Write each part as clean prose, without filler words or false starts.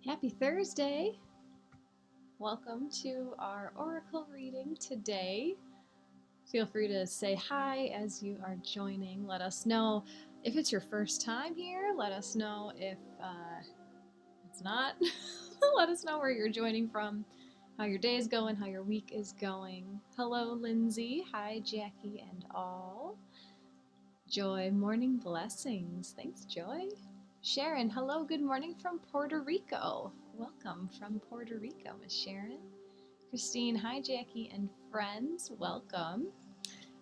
Happy Thursday! Welcome to our oracle reading today. Feel free to say hi as you are joining. Let us know if it's your first time here. Let us know if it's not. Let us know where you're joining from, how your day is going, how your week is going. Hello, Lindsay. Hi, Jackie and all. Joy, morning blessings. Thanks, Joy. Sharon, hello, good morning from Puerto Rico. Welcome from Puerto Rico, Miss Sharon. Christine, hi, Jackie and friends. Welcome.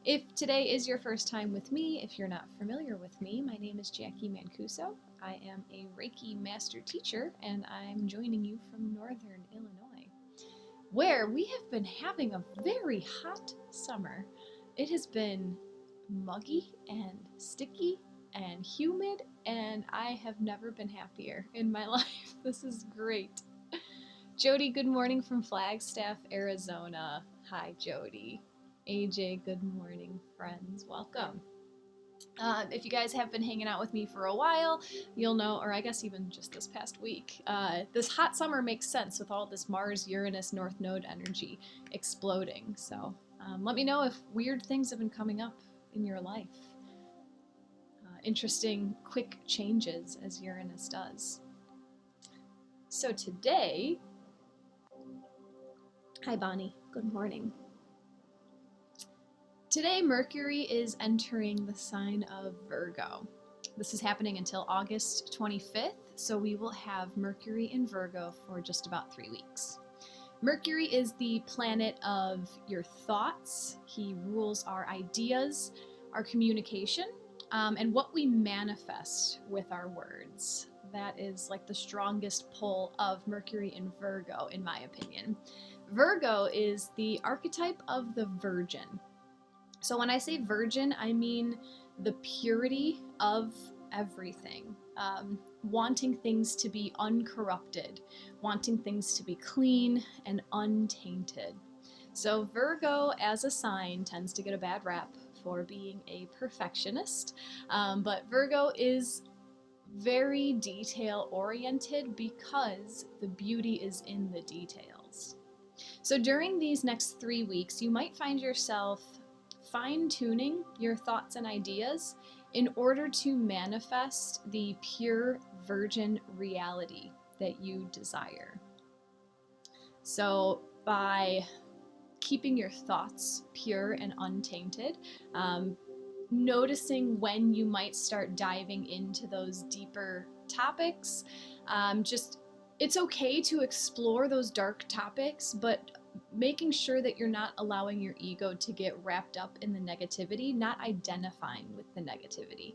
If today is your first time with me, if you're not familiar with me, my name is Jacqui Mancuso. I am a Reiki master teacher, and I'm joining you from Northern Illinois, where we have been having a very hot summer. It has been muggy and sticky and humid, and I have never been happier in my life. This is great. Jody, good morning from Flagstaff, Arizona. Hi, Jody. AJ, good morning, friends. Welcome. If you guys have been hanging out with me for a while, you'll know, or I guess even just this past week, this hot summer makes sense with all this Mars-Uranus North Node energy exploding. So let me know if weird things have been coming up in your life. Interesting, quick changes as Uranus does. So today, hi Bonnie, good morning. Today, Mercury is entering the sign of Virgo. This is happening until August 25th, so we will have Mercury in Virgo for just about 3 weeks. Mercury is the planet of your thoughts. He rules our ideas, our communication, and what we manifest with our words. That is like the strongest pull of Mercury in Virgo, in my opinion. Virgo is the archetype of the virgin. So when I say virgin, I mean the purity of everything. Wanting things to be uncorrupted, wanting things to be clean and untainted. So Virgo as a sign tends to get a bad rap for being a perfectionist, but Virgo is very detail oriented because the beauty is in the details. So during these next 3 weeks, you might find yourself fine-tuning your thoughts and ideas in order to manifest the pure virgin reality that you desire. So by keeping your thoughts pure and untainted, noticing when you might start diving into those deeper topics, it's okay to explore those dark topics, but making sure that you're not allowing your ego to get wrapped up in the negativity, not identifying with the negativity.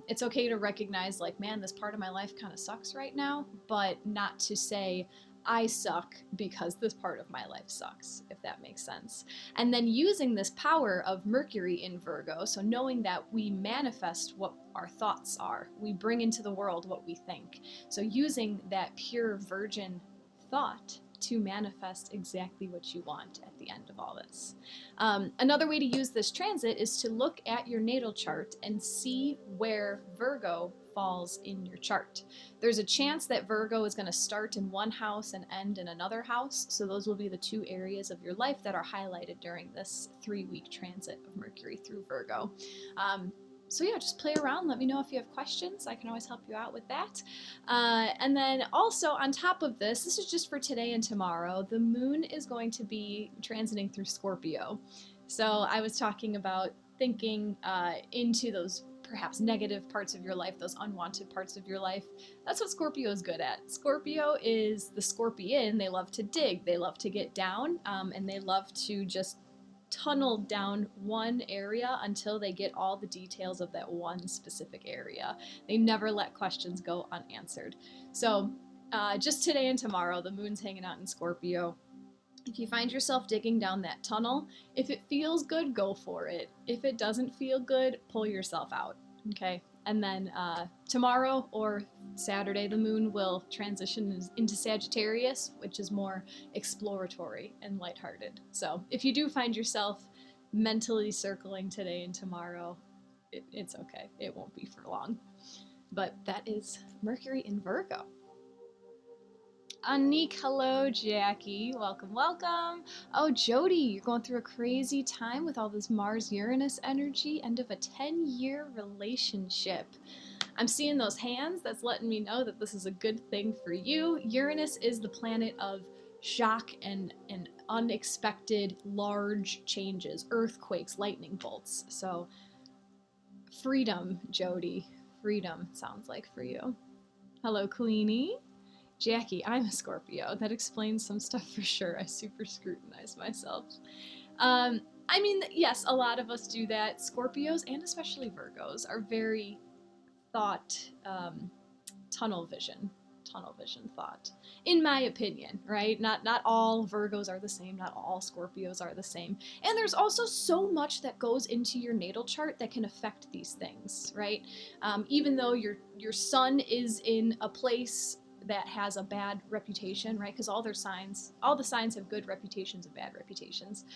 It's okay to recognize, like, man, this part of my life kind of sucks right now, but not to say, I suck because this part of my life sucks, if that makes sense. And then using this power of Mercury in Virgo, so knowing that we manifest what our thoughts are, we bring into the world what we think. So using that pure virgin thought to manifest exactly what you want at the end of all this. Another way to use this transit is to look at your natal chart and see where Virgo falls in your chart. There's a chance that Virgo is going to start in one house and end in another house, so those will be the 2 areas of your life that are highlighted during this 3-week transit of Mercury through Virgo. So yeah, just play around. Let me know if you have questions. I can always help you out with that. And then also on top of this is just for today and tomorrow, the moon is going to be transiting through Scorpio. So I was talking about thinking into those perhaps negative parts of your life, those unwanted parts of your life. That's what Scorpio is good at. Scorpio is the scorpion. They love to dig, they love to get down, and they love to just tunnel down one area until they get all the details of that one specific area. They never let questions go unanswered. So just today and tomorrow, the moon's hanging out in Scorpio. If you find yourself digging down that tunnel, if it feels good, go for it. If it doesn't feel good, pull yourself out, okay? And then tomorrow or Saturday, the moon will transition into Sagittarius, which is more exploratory and lighthearted. So if you do find yourself mentally circling today and tomorrow, it's okay. It won't be for long. But that is Mercury in Virgo. Anik, hello, Jackie. Welcome, welcome. Oh, Jody, you're going through a crazy time with all this Mars-Uranus energy, end of a 10-year relationship. I'm seeing those hands. That's letting me know that this is a good thing for you. Uranus is the planet of shock and unexpected large changes, earthquakes, lightning bolts. So, freedom, Jody. Freedom sounds like for you. Hello, Queenie. Jackie, I'm a Scorpio. That explains some stuff for sure. I super scrutinize myself. I mean, yes, a lot of us do that. Scorpios, and especially Virgos, are very thought, tunnel vision thought, in my opinion, right? Not all Virgos are the same, not all Scorpios are the same. And there's also so much that goes into your natal chart that can affect these things, right? Even though your sun is in a place that has a bad reputation, right? Because all the signs have good reputations and bad reputations.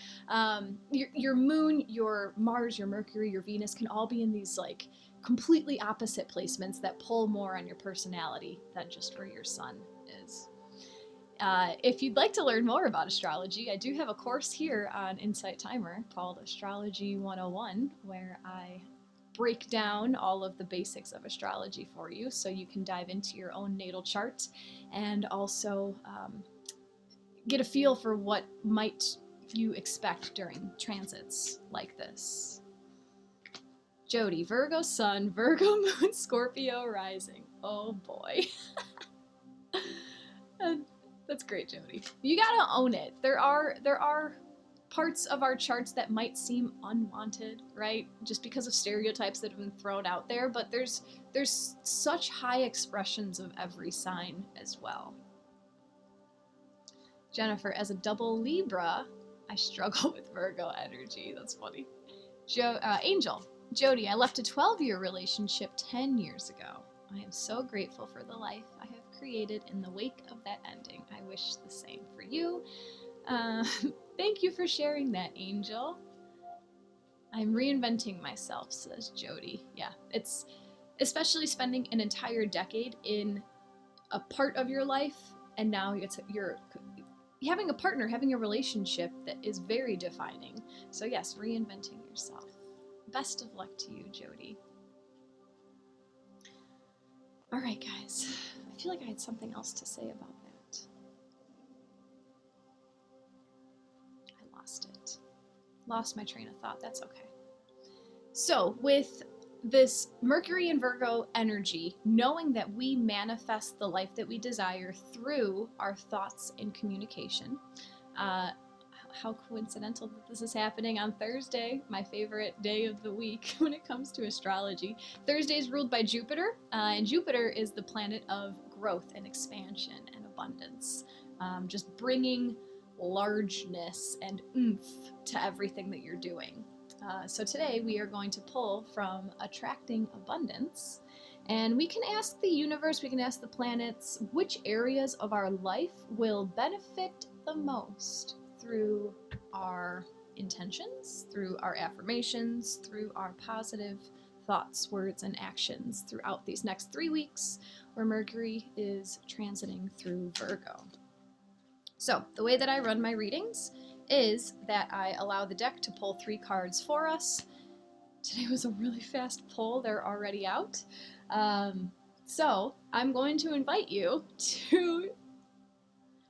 Your moon, your Mars, your Mercury, your Venus can all be in these like completely opposite placements that pull more on your personality than just where your sun is. If you'd like to learn more about astrology, I do have a course here on Insight Timer called Astrology 101, where I break down all of the basics of astrology for you so you can dive into your own natal chart and also get a feel for what might you expect during transits like this. Jody, Virgo sun, Virgo moon, Scorpio rising. Oh boy. That's great, Jody. You gotta own it. There are parts of our charts that might seem unwanted, right? Just because of stereotypes that have been thrown out there, but there's such high expressions of every sign as well. Jennifer, as a double Libra, I struggle with Virgo energy. That's funny. Angel, Jody, I left a 12-year relationship 10 years ago. I am so grateful for the life I have created in the wake of that ending. I wish the same for you. Thank you for sharing that, Angel. I'm reinventing myself, says Jody. Yeah, it's especially spending an entire decade in a part of your life, and now you're having a partner, having a relationship that is very defining. So yes, reinventing yourself. Best of luck to you, Jody. All right, guys. I feel like I had something else to say about that. I lost it. Lost my train of thought. That's okay. So, with this Mercury and Virgo energy, knowing that we manifest the life that we desire through our thoughts and communication, how coincidental that this is happening on Thursday, my favorite day of the week when it comes to astrology. Thursday is ruled by Jupiter, and Jupiter is the planet of growth and expansion and abundance, just bringing largeness and oomph to everything that you're doing. So today we are going to pull from Attracting Abundance, and we can ask the universe, we can ask the planets, which areas of our life will benefit the most through our intentions, through our affirmations, through our positive thoughts, words, and actions throughout these next 3 weeks where Mercury is transiting through Virgo. So the way that I run my readings is that I allow the deck to pull 3 cards for us. Today was a really fast pull, they're already out. So I'm going to invite you to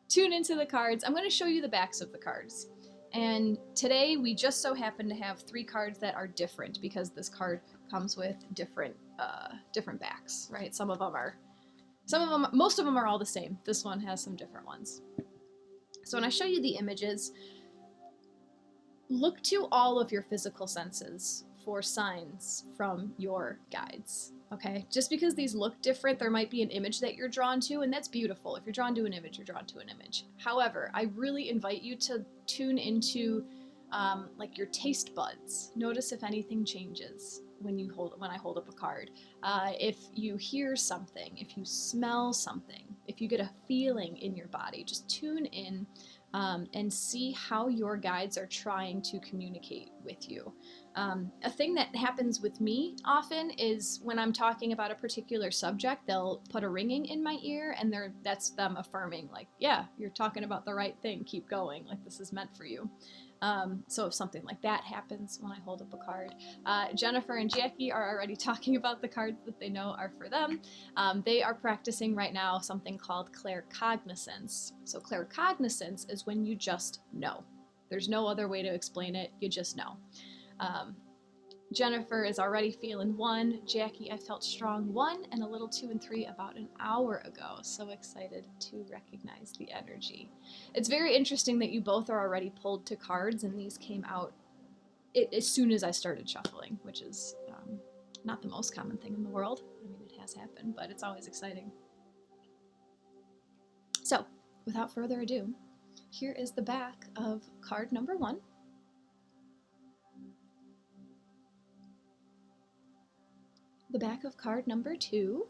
tune into the cards. I'm going to show you the backs of the cards. And today we just so happen to have 3 cards that are different because this card comes with different backs, right? Most of them are all the same. This one has some different ones. So when I show you the images, look to all of your physical senses for signs from your guides, okay? Just because these look different, there might be an image that you're drawn to, and that's beautiful. If you're drawn to an image, you're drawn to an image. However, I really invite you to tune into like your taste buds. Notice if anything changes when I hold up a card. If you hear something, if you smell something, if you get a feeling in your body, just tune in and see how your guides are trying to communicate with you. A thing that happens with me often is when I'm talking about a particular subject, they'll put a ringing in my ear, and that's them affirming, like, yeah, you're talking about the right thing, keep going, like this is meant for you. So if something like that happens when I hold up a card, Jennifer and Jacqui are already talking about the cards that they know are for them. They are practicing right now something called claircognizance. So claircognizance is when you just know. There's no other way to explain it, you just know. Jennifer is already feeling 1. Jacqui, I felt strong 1 and a little 2 and 3 about an hour ago. So excited to recognize the energy. It's very interesting that you both are already pulled to cards, and these came out as soon as I started shuffling, which is not the most common thing in the world. I mean, it has happened, but it's always exciting. So, without further ado, here is the back of card number 1. The back of card number 2,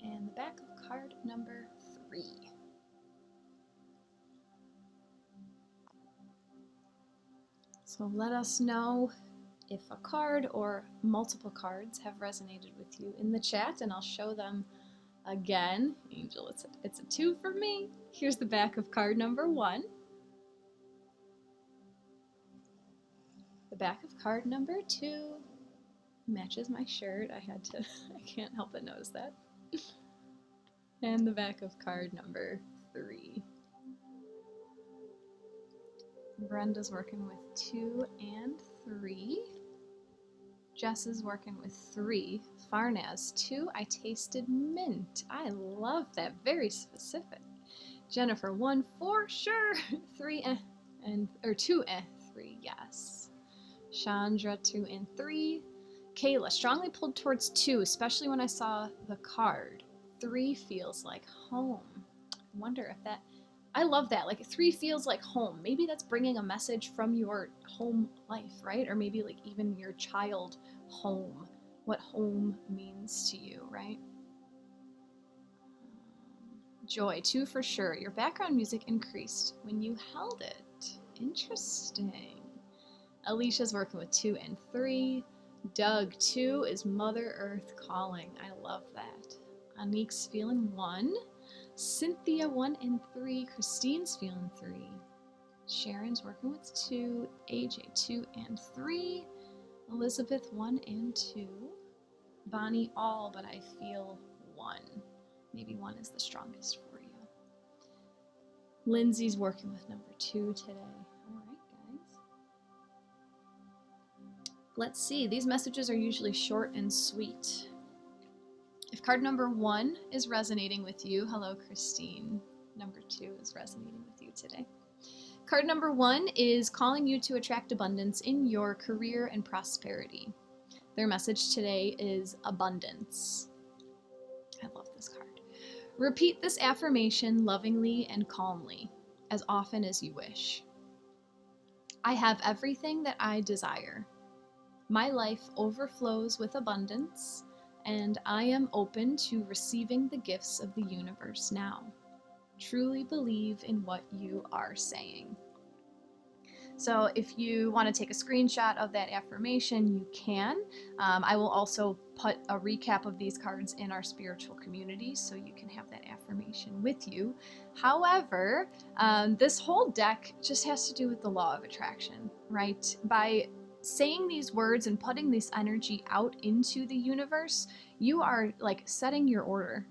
and the back of card number 3. So let us know if a card or multiple cards have resonated with you in the chat, and I'll show them again. Angel, it's a 2 for me. Here's the back of card number 1. The back of card number 2 matches my shirt. I can't help but notice that. And the back of card number 3. Brenda's working with 2 and 3. Jess is working with 3. Farnaz, 2. I tasted mint. I love that. Very specific. Jennifer, 1 for sure. 3 or 2 and 3, yes. Chandra, 2 and 3. Kayla, strongly pulled towards 2, especially when I saw the card. 3 feels like home. I wonder if that... I love that. Like, 3 feels like home. Maybe that's bringing a message from your home life, right? Or maybe like even your child home. What home means to you, right? Joy, 2 for sure. Your background music increased when you held it. Interesting. Alicia's working with 2 and 3. Doug, 2 is Mother Earth calling. I love that. Anique's feeling 1. Cynthia, 1 and 3. Christine's feeling 3. Sharon's working with 2. AJ, 2 and 3. Elizabeth, 1 and 2. Bonnie, all, but I feel 1. Maybe 1 is the strongest for you. Lindsay's working with number 2 today. All right, guys. Let's see. These messages are usually short and sweet. If card number 1 is resonating with you, hello, Christine. Number 2 is resonating with you today. Card number 1 is calling you to attract abundance in your career and prosperity. Their message today is abundance. I love this card. Repeat this affirmation lovingly and calmly, as often as you wish. I have everything that I desire. My life overflows with abundance, and I am open to receiving the gifts of the universe now. Truly believe in what you are saying. So if you want to take a screenshot of that affirmation, you can. I will also put a recap of these cards in our spiritual community so you can have that affirmation with you. However, this whole deck just has to do with the law of attraction, right? By saying these words and putting this energy out into the universe, you are like setting your order,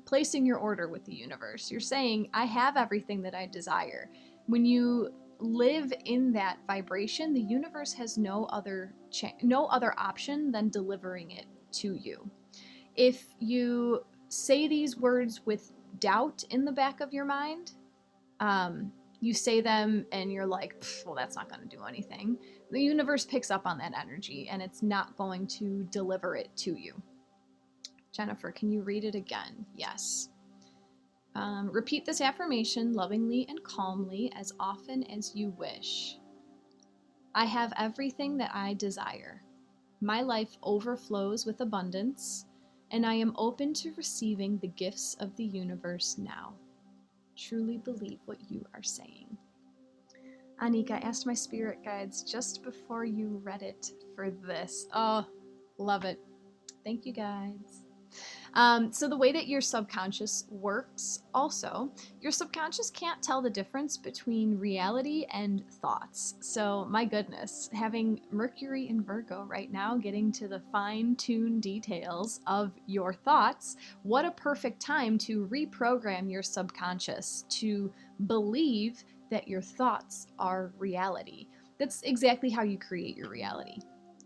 placing your order with the universe. You're saying, I have everything that I desire. When you live in that vibration, the universe has no other option than delivering it to you. If you say these words with doubt in the back of your mind, you say them and you're like, well, that's not going to do anything. The universe picks up on that energy and it's not going to deliver it to you. Jennifer, can you read it again? Yes. Repeat this affirmation lovingly and calmly as often as you wish. I have everything that I desire. My life overflows with abundance, and I am open to receiving the gifts of the universe now. Truly believe what you are saying. Anika, I asked my spirit guides just before you read it for this. Oh, love it. Thank you, guides. So the way that your subconscious works also, your subconscious can't tell the difference between reality and thoughts. So my goodness, having Mercury in Virgo right now, getting to the fine-tuned details of your thoughts, what a perfect time to reprogram your subconscious to believe that your thoughts are reality. That's exactly how you create your reality.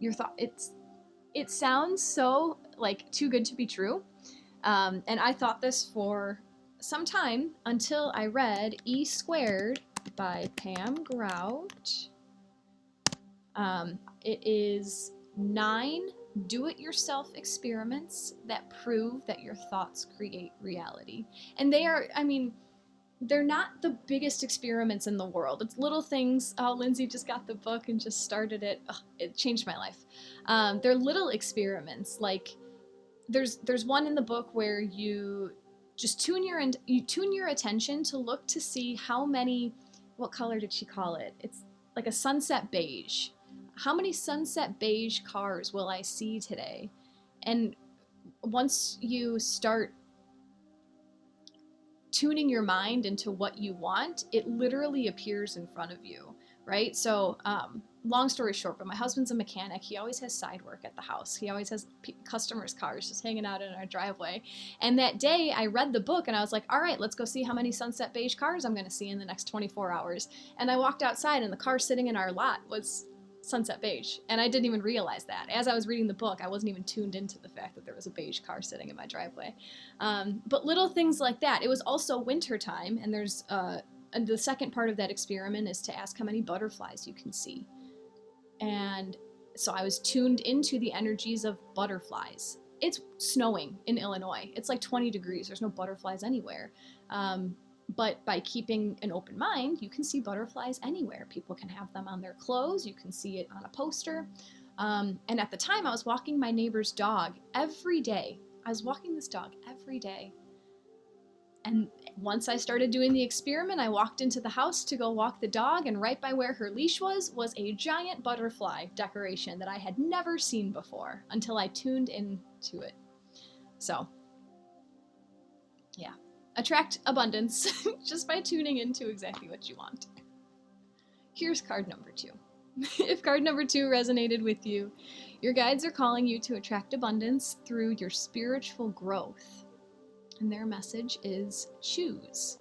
Your thought, it sounds so like too good to be true. And I thought this for some time until I read E Squared by Pam Grout. It is 9 do-it-yourself experiments that prove that your thoughts create reality. And they are, I mean, they're not the biggest experiments in the world. It's little things. Oh, Lindsay just got the book and just started it. Oh, it changed my life. They're little experiments. Like there's one in the book where you just tune your attention to look to see how many. What color did she call it? It's like a sunset beige. How many sunset beige cars will I see today? And once you start tuning your mind into what you want, it literally appears in front of you, right? So, long story short, but my husband's a mechanic. He always has side work at the house. He always has customers' cars just hanging out in our driveway. And that day I read the book and I was like, all right, let's go see how many sunset beige cars I'm going to see in the next 24 hours. And I walked outside and the car sitting in our lot was sunset beige, and I didn't even realize that. As I was reading the book, I wasn't even tuned into the fact that there was a beige car sitting in my driveway. But little things like that. It was also winter time, and there's and the second part of that experiment is to ask how many butterflies you can see. And so I was tuned into the energies of butterflies. It's snowing in Illinois. It's like 20 degrees. There's no butterflies anywhere. But by keeping an open mind, you can see butterflies anywhere. People can have them on their clothes. You can see it on a poster. And at the time, I was walking my neighbor's dog every day. I was walking this dog every day. And once I started doing the experiment, I walked into the house to go walk the dog, and right by where her leash was a giant butterfly decoration that I had never seen before until I tuned into it. So, yeah. Attract abundance just by tuning into exactly what you want. Here's card number 2. If card number 2 resonated with you, your guides are calling you to attract abundance through your spiritual growth. And their message is choose.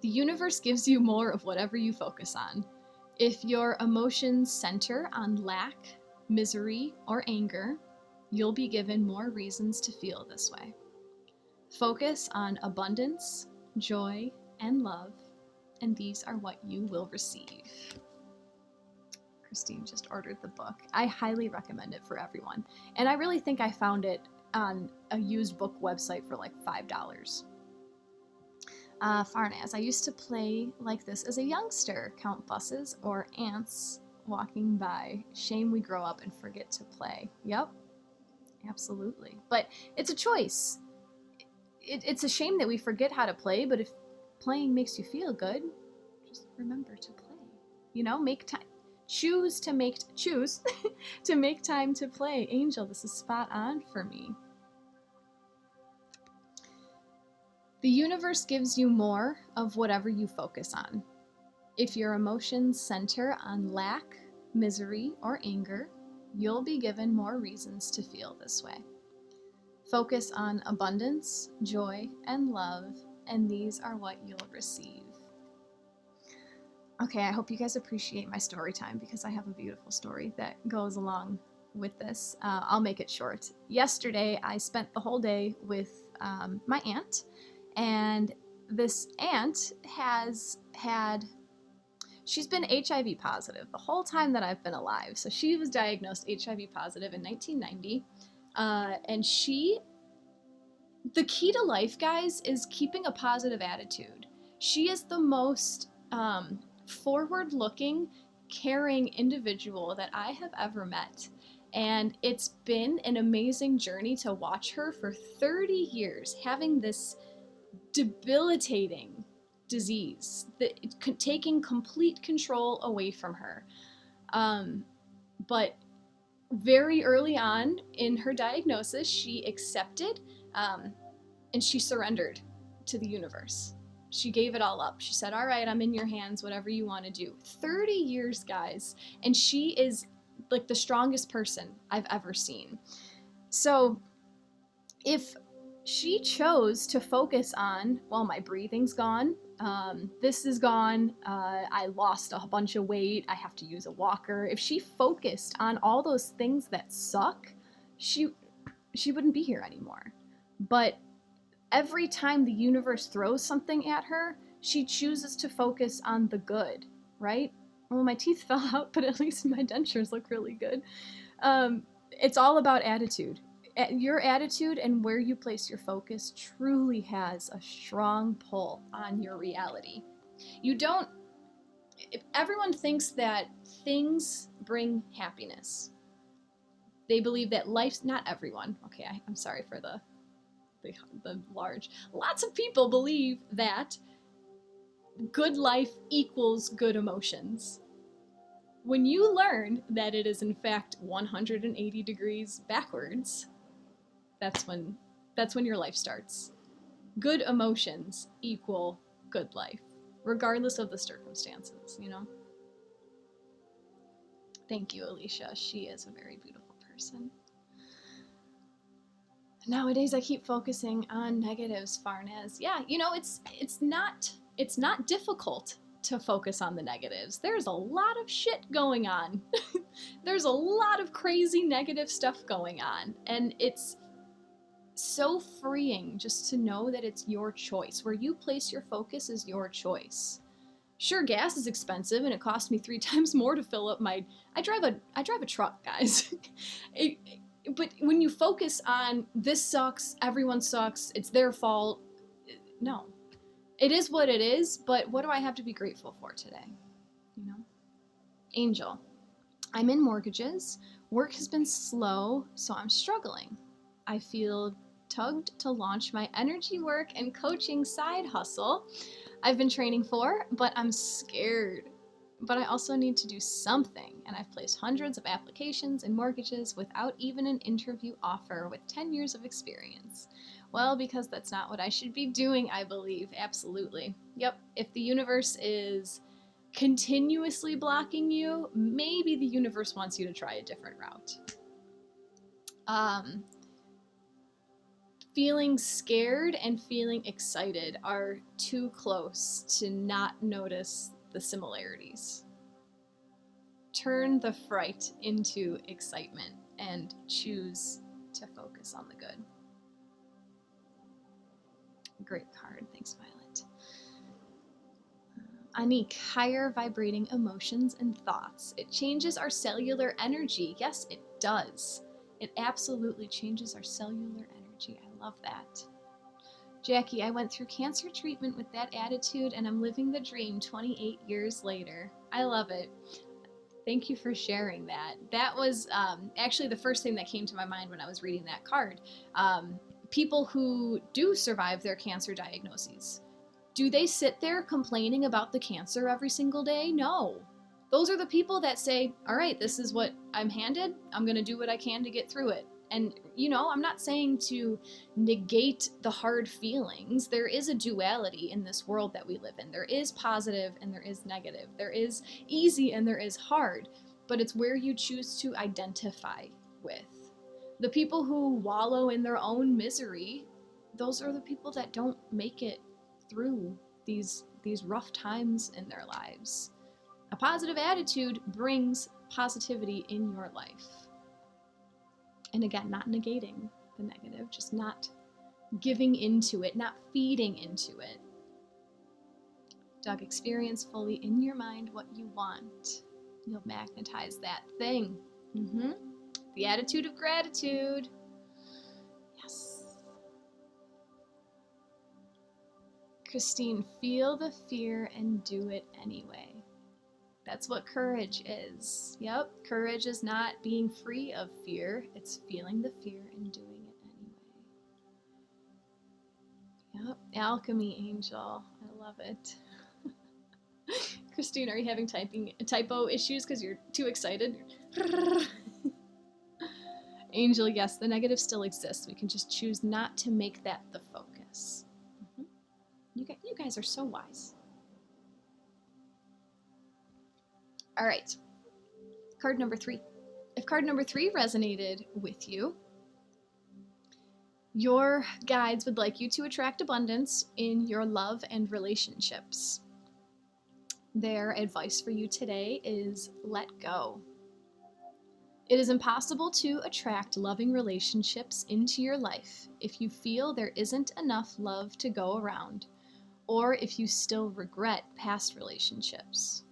The universe gives you more of whatever you focus on. If your emotions center on lack, misery, or anger, you'll be given more reasons to feel this way. Focus on abundance, joy, and love, and these are what you will receive. Christine just ordered the book. I highly recommend it for everyone. And I really think I found it on a used book website for like $5. Farnaz, I used to play like this as a youngster. Count buses or ants walking by. Shame we grow up and forget to play. Yep, absolutely. But it's a choice. It's a shame that we forget how to play, but if playing makes you feel good, just remember to play. You know, make time. Choose to make time to play. Angel, this is spot on for me. The universe gives you more of whatever you focus on. If your emotions center on lack, misery, or anger, you'll be given more reasons to feel this way. Focus on abundance, joy, and love, and these are what you'll receive. Okay, I hope you guys appreciate my story time because I have a beautiful story that goes along with this. I'll make it short. Yesterday, I spent the whole day with my aunt, and this aunt she's been HIV positive the whole time that I've been alive. So she was diagnosed HIV positive in 1990. And the key to life, guys, is keeping a positive attitude. She is the most forward-looking, caring individual that I have ever met. And it's been an amazing journey to watch her for 30 years having this debilitating disease, taking complete control away from her. But very early on in her diagnosis, she accepted and she surrendered to the universe. She gave it all up. She said, all right, I'm in your hands, whatever you want to do. 30 years, guys. And she is like the strongest person I've ever seen. So if she chose to focus on, well, my breathing's gone, this is gone, I lost a bunch of weight, I have to use a walker. If she focused on all those things that suck, she wouldn't be here anymore. But every time the universe throws something at her, she chooses to focus on the good, right? Well, my teeth fell out, but at least my dentures look really good. It's all about attitude. Your attitude and where you place your focus truly has a strong pull on your reality. Everyone thinks that things bring happiness. They believe that not everyone, okay, I'm sorry for the large. Lots of people believe that good life equals good emotions. When you learn that it is in fact 180 degrees backwards, that's when your life starts. Good emotions equal good life, regardless of the circumstances, you know? Thank you, Alicia. She is a very beautiful person. Nowadays, I keep focusing on negatives, Farnaz. Yeah, you know, it's not difficult to focus on the negatives. There's a lot of shit going on. There's a lot of crazy negative stuff going on, and it's so freeing just to know that it's your choice. Where you place your focus is your choice. Sure, gas is expensive, and it costs me 3 times more to fill up my. I drive a truck, guys. But when you focus on this sucks, everyone sucks, it's their fault, no. It is what it is, but what do I have to be grateful for today? You know? Angel, I'm in mortgages. Work has been slow, so I'm struggling. I feel tugged to launch my energy work and coaching side hustle I've been training for, but I'm scared. But I also need to do something, and I've placed hundreds of applications and mortgages without even an interview offer with 10 years of experience. Well, because that's not what I should be doing, I believe. Absolutely. Yep, if the universe is continuously blocking you, maybe the universe wants you to try a different route. Feeling scared and feeling excited are too close to not notice the similarities. Turn the fright into excitement and choose to focus on the good. Great card. Thanks, Violet. Anik, higher vibrating emotions and thoughts. It changes our cellular energy. Yes, it does. It absolutely changes our cellular energy. I love that. Jacqui, I went through cancer treatment with that attitude and I'm living the dream 28 years later. I love it. Thank you for sharing that. That was actually the first thing that came to my mind when I was reading that card. People who do survive their cancer diagnoses, do they sit there complaining about the cancer every single day? No. Those are the people that say, all right, this is what I'm handed. I'm going to do what I can to get through it. And, you know, I'm not saying to negate the hard feelings. There is a duality in this world that we live in. There is positive and there is negative. There is easy and there is hard. But it's where you choose to identify with. The people who wallow in their own misery, those are the people that don't make it through these rough times in their lives. A positive attitude brings positivity in your life. And again, not negating the negative, just not giving into it, not feeding into it. Doug, experience fully in your mind what you want. You'll magnetize that thing. The attitude of gratitude. Yes. Christine, feel the fear and do it anyway. That's what courage is. Yep, courage is not being free of fear. It's feeling the fear and doing it anyway. Yep, alchemy angel. I love it. Christine, are you having typo issues because you're too excited? Angel, yes, the negative still exists. We can just choose not to make that the focus. You guys are so wise. All right, card number 3. If card number 3 resonated with you, your guides would like you to attract abundance in your love and relationships. Their advice for you today is let go. It is impossible to attract loving relationships into your life if you feel there isn't enough love to go around, or if you still regret past relationships.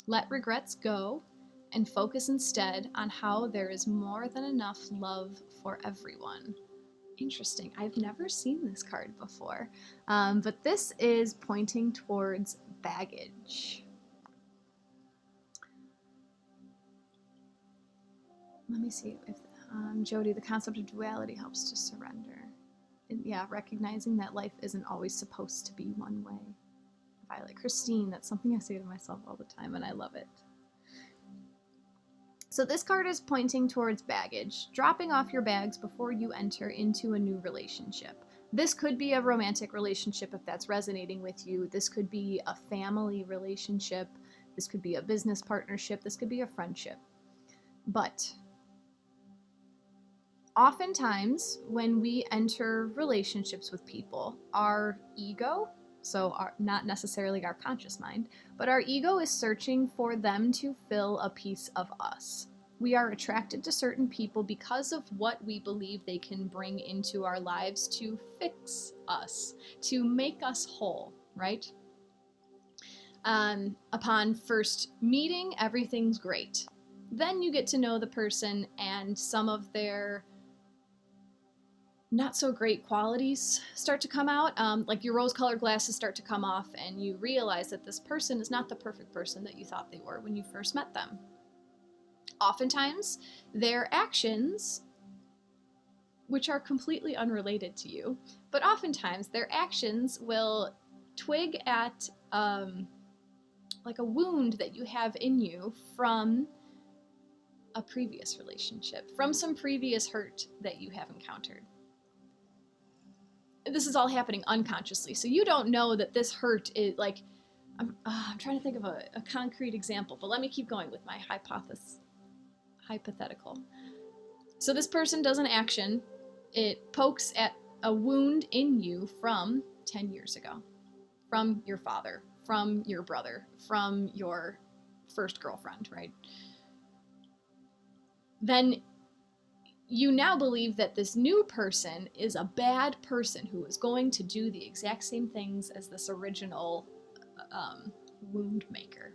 Let regrets go and focus instead on how there is more than enough love for everyone. Interesting. I've never seen this card before, but this is pointing towards baggage. Let me see if Jody, the concept of duality helps to surrender. And yeah, recognizing that life isn't always supposed to be one way. Violet, Christine, that's something I say to myself all the time, and I love it. So this card is pointing towards baggage, dropping off your bags before you enter into a new relationship. This could be a romantic relationship if that's resonating with you. This could be a family relationship. This could be a business partnership. This could be a friendship. But oftentimes when we enter relationships with people, our ego, not necessarily our conscious mind, but our ego is searching for them to fill a piece of us. We are attracted to certain people because of what we believe they can bring into our lives to fix us, to make us whole, right? Upon first meeting, everything's great. Then you get to know the person and some of their not so great qualities start to come out, like your rose-colored glasses start to come off and you realize that this person is not the perfect person that you thought they were when you first met them. Oftentimes, their actions, which are completely unrelated to you, but oftentimes their actions will twig at like a wound that you have in you from a previous relationship, from some previous hurt that you have encountered. This is all happening unconsciously, so you don't know that this hurt is like, I'm trying to think of a concrete example, but let me keep going with my hypothetical. So this person does an action, it pokes at a wound in you from 10 years ago, from your father, from your brother, from your first girlfriend, right? Then you now believe that this new person is a bad person who is going to do the exact same things as this original wound maker.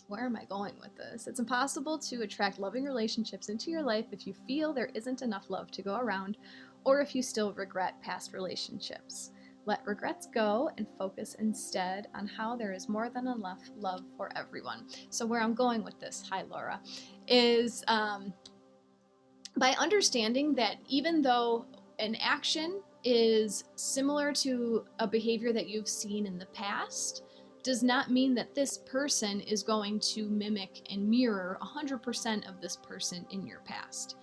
Where am I going with this? It's impossible to attract loving relationships into your life if you feel there isn't enough love to go around, or if you still regret past relationships. Let regrets go and focus instead on how there is more than enough love for everyone. So where I'm going with this, hi Laura, is by understanding that even though an action is similar to a behavior that you've seen in the past, does not mean that this person is going to mimic and mirror 100% of this person in your past.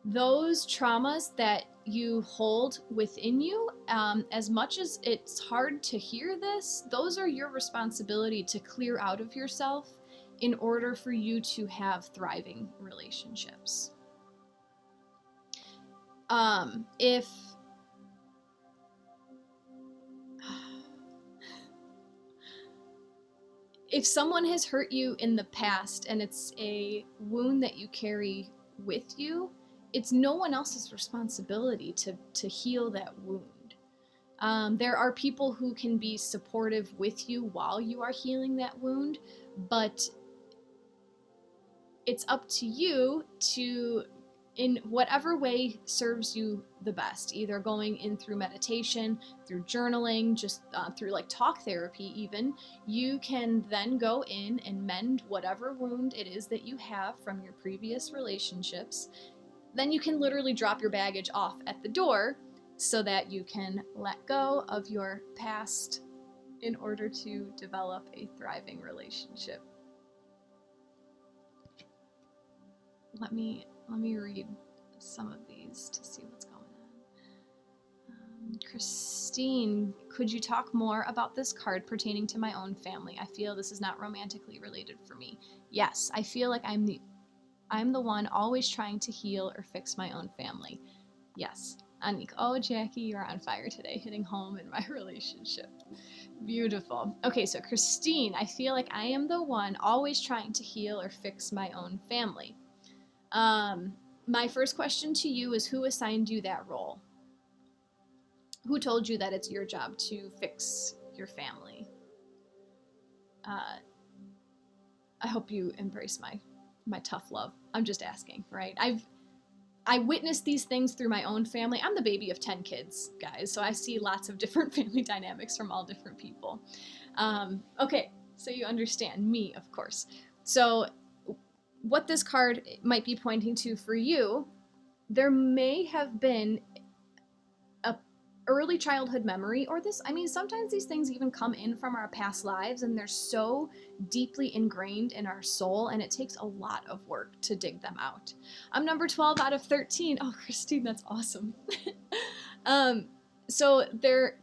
Those traumas that you hold within you, as much as it's hard to hear this, those are your responsibility to clear out of yourself in order for you to have thriving relationships. If someone has hurt you in the past and it's a wound that you carry with you, it's no one else's responsibility to heal that wound. There are people who can be supportive with you while you are healing that wound, but it's up to you to, in whatever way serves you the best, either going in through meditation, through journaling, just through like talk therapy even, you can then go in and mend whatever wound it is that you have from your previous relationships. Then you can literally drop your baggage off at the door so that you can let go of your past in order to develop a thriving relationship. Let me read some of these to see what's going on. Christine, could you talk more about this card pertaining to my own family? I feel this is not romantically related for me. Yes, I feel like I'm the one always trying to heal or fix my own family. Yes. Anik, oh, Jackie, you're on fire today, hitting home in my relationship. Beautiful. Okay, so Christine, I feel like I am the one always trying to heal or fix my own family. My first question to you is, who assigned you that role? Who told you that it's your job to fix your family? I hope you embrace my tough love. I'm just asking, right? I witnessed these things through my own family. I'm the baby of 10 kids, guys, so I see lots of different family dynamics from all different people. Okay, so you understand me, of course. So what this card might be pointing to for you, there may have been a early childhood memory, or this, I mean, sometimes these things even come in from our past lives, and they're so deeply ingrained in our soul, and it takes a lot of work to dig them out. I'm number 12 out of 13. Oh, Christine, that's awesome. So there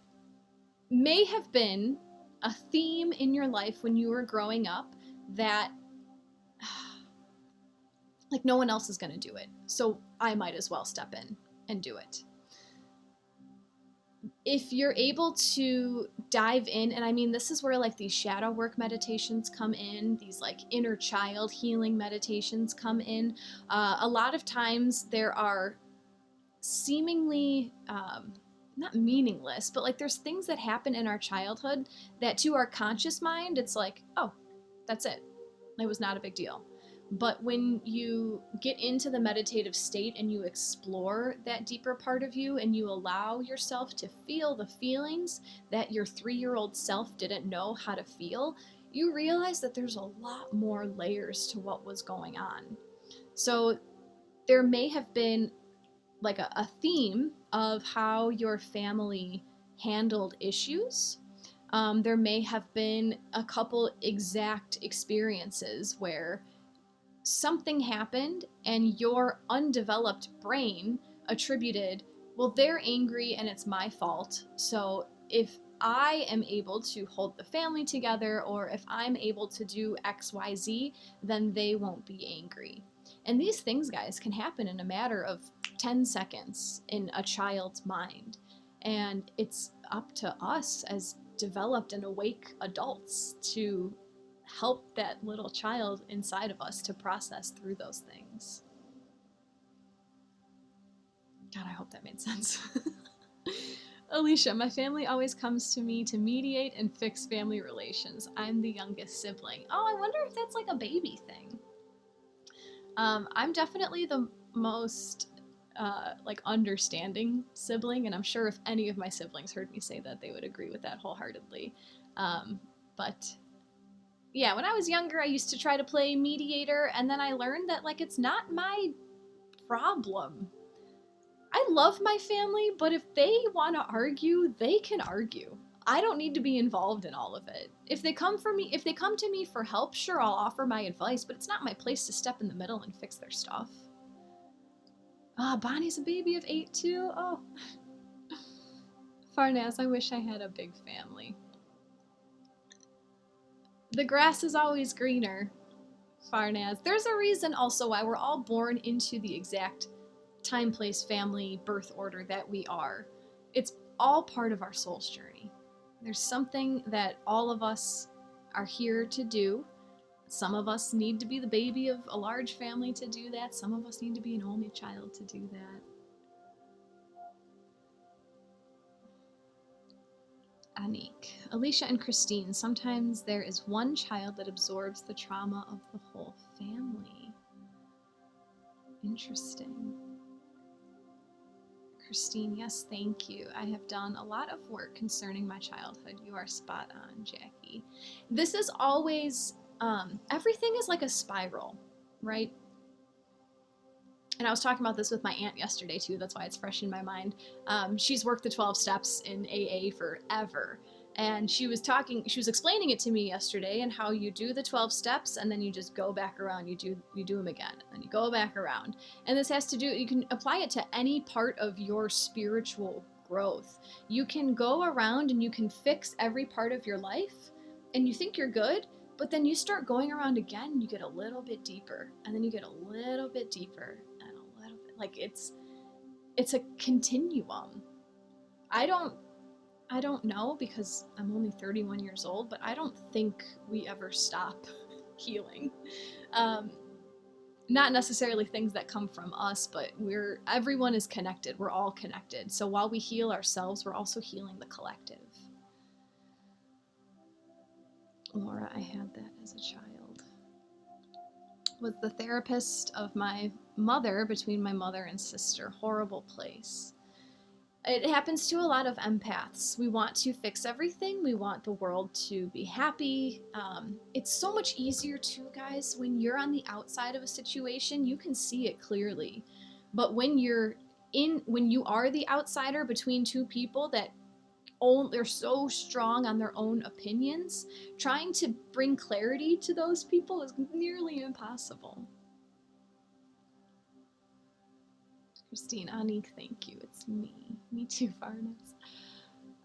may have been a theme in your life when you were growing up that like no one else is going to do it, so I might as well step in and do it. If you're able to dive in, and I mean, this is where like these shadow work meditations come in, these like inner child healing meditations come in. A lot of times there are seemingly not meaningless, but like there's things that happen in our childhood that to our conscious mind, it's like, oh, that's it. It was not a big deal. But when you get into the meditative state and you explore that deeper part of you and you allow yourself to feel the feelings that your 3-year-old self didn't know how to feel, you realize that there's a lot more layers to what was going on. So there may have been like a theme of how your family handled issues. There may have been a couple exact experiences where something happened and your undeveloped brain attributed, well, they're angry and it's my fault. So if I am able to hold the family together, or if I'm able to do XYZ, then they won't be angry. And these things, guys, can happen in a matter of 10 seconds in a child's mind. And it's up to us as developed and awake adults to help that little child inside of us to process through those things. God, I hope that made sense. Alicia, my family always comes to me to mediate and fix family relations. I'm the youngest sibling. Oh, I wonder if that's like a baby thing. I'm definitely the most like understanding sibling, and I'm sure if any of my siblings heard me say that, they would agree with that wholeheartedly. But yeah, when I was younger, I used to try to play mediator, and then I learned that like it's not my problem. I love my family, but if they want to argue, they can argue. I don't need to be involved in all of it. If they come to me for help, sure, I'll offer my advice, but it's not my place to step in the middle and fix their stuff. Bonnie's a baby of 8 too. Oh. Farnaz, I wish I had a big family. The grass is always greener, Farnaz. There's a reason also why we're all born into the exact time, place, family, birth order that we are. It's all part of our soul's journey. There's something that all of us are here to do. Some of us need to be the baby of a large family to do that. Some of us need to be an only child to do that. Anik. Alicia and Christine, sometimes there is one child that absorbs the trauma of the whole family. Interesting. Christine, yes, thank you. I have done a lot of work concerning my childhood. You are spot on, Jackie. This is always, everything is like a spiral, right? And I was talking about this with my aunt yesterday too. That's why it's fresh in my mind. She's worked the 12 steps in AA forever. And she was explaining it to me yesterday, and how you do the 12 steps and then you just go back around. You do them again, and you go back around. And this has to do, you can apply it to any part of your spiritual growth. You can go around and you can fix every part of your life, and you think you're good, but then you start going around again, you get a little bit deeper, and then you get a little bit deeper, and a little bit, like it's a continuum. I don't know, because I'm only 31 years old, but I don't think we ever stop healing. Not necessarily things that come from us, but everyone is connected. We're all connected. So while we heal ourselves, we're also healing the collective. Laura, I had that as a child. Was the therapist of my mother, between my mother and sister. Horrible place. It happens to a lot of empaths. We want to fix everything. We want the world to be happy. It's so much easier too, guys, when you're on the outside of a situation, you can see it clearly. But when you are the outsider between two people that they're so strong on their own opinions, trying to bring clarity to those people is nearly impossible. Christine, Anik, thank you. It's me. Me too, Farnes.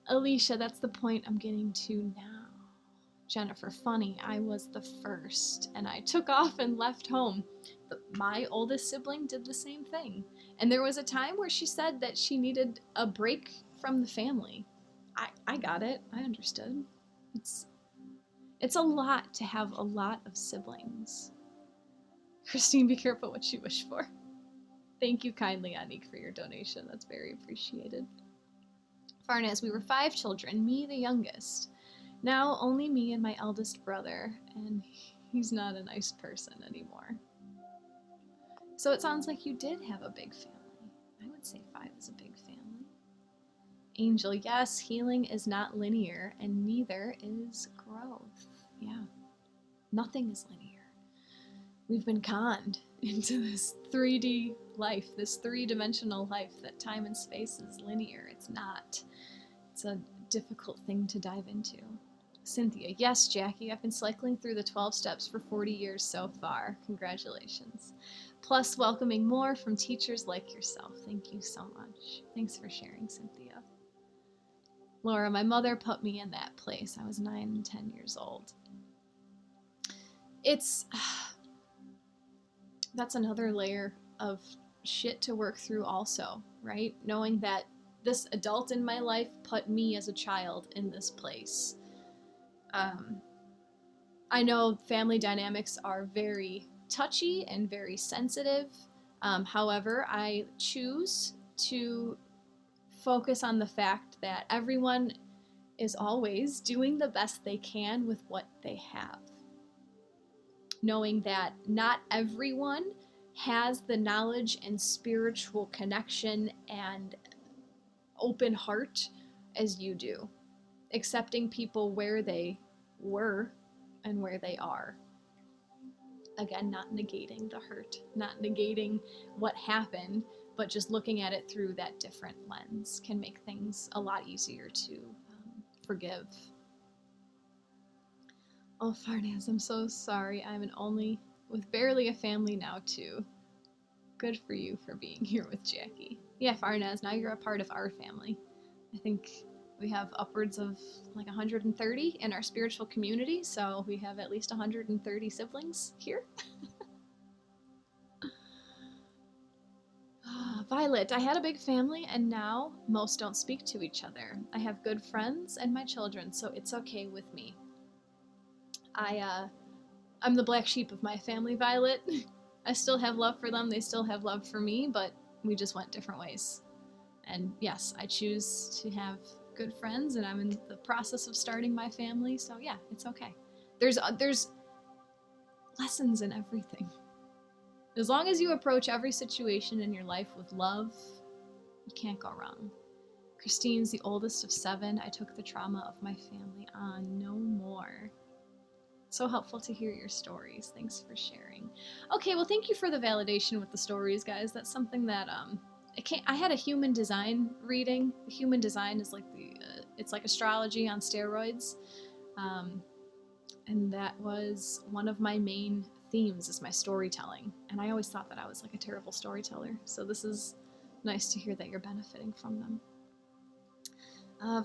Alicia, that's the point I'm getting to now. Jennifer, funny, I was the first, and I took off and left home. My oldest sibling did the same thing. And there was a time where she said that she needed a break from the family. I got it. I understood. It's a lot to have a lot of siblings. Christine, be careful what you wish for. Thank you kindly, Anik, for your donation. That's very appreciated. Farnaz, we were 5 children, me the youngest. Now only me and my eldest brother, and he's not a nice person anymore. So it sounds like you did have a big family. I would say 5 is a big family. Angel, yes, healing is not linear, and neither is growth. Yeah, nothing is linear. We've been conned into this 3D life, this 3-dimensional life, that time and space is linear. It's not. It's a difficult thing to dive into. Cynthia, yes, Jackie, I've been cycling through the 12 steps for 40 years so far. Congratulations. Plus, welcoming more from teachers like yourself. Thank you so much. Thanks for sharing, Cynthia. Laura, my mother put me in that place. I was 9 and 10 years old. That's another layer of shit to work through also, right? Knowing that this adult in my life put me as a child in this place. I know family dynamics are very touchy and very sensitive. However, I choose to focus on the fact that everyone is always doing the best they can with what they have. Knowing that not everyone has the knowledge and spiritual connection and open heart as you do. Accepting people where they were and where they are. Again, not negating the hurt, not negating what happened, but just looking at it through that different lens can make things a lot easier to forgive. Oh, Farnaz, I'm so sorry. I'm an only with barely a family now, too. Good for you for being here with Jackie. Yeah, Farnaz, now you're a part of our family. I think we have upwards of like 130 in our spiritual community, so we have at least 130 siblings here. Violet, I had a big family, and now most don't speak to each other. I have good friends and my children, so it's okay with me. I'm the black sheep of my family, Violet. I still have love for them, they still have love for me, but we just went different ways. And yes, I choose to have good friends, and I'm in the process of starting my family, so yeah, it's okay. There's lessons in everything. As long as you approach every situation in your life with love, you can't go wrong. Christine's the oldest of 7. I took the trauma of my family on. No more. So helpful to hear your stories. Thanks for sharing. Okay, well, thank you for the validation with the stories, guys. That's something that I had a human design reading. Human design is like it's like astrology on steroids, and that was one of my main themes is my storytelling. And I always thought that I was like a terrible storyteller. So this is nice to hear that you're benefiting from them.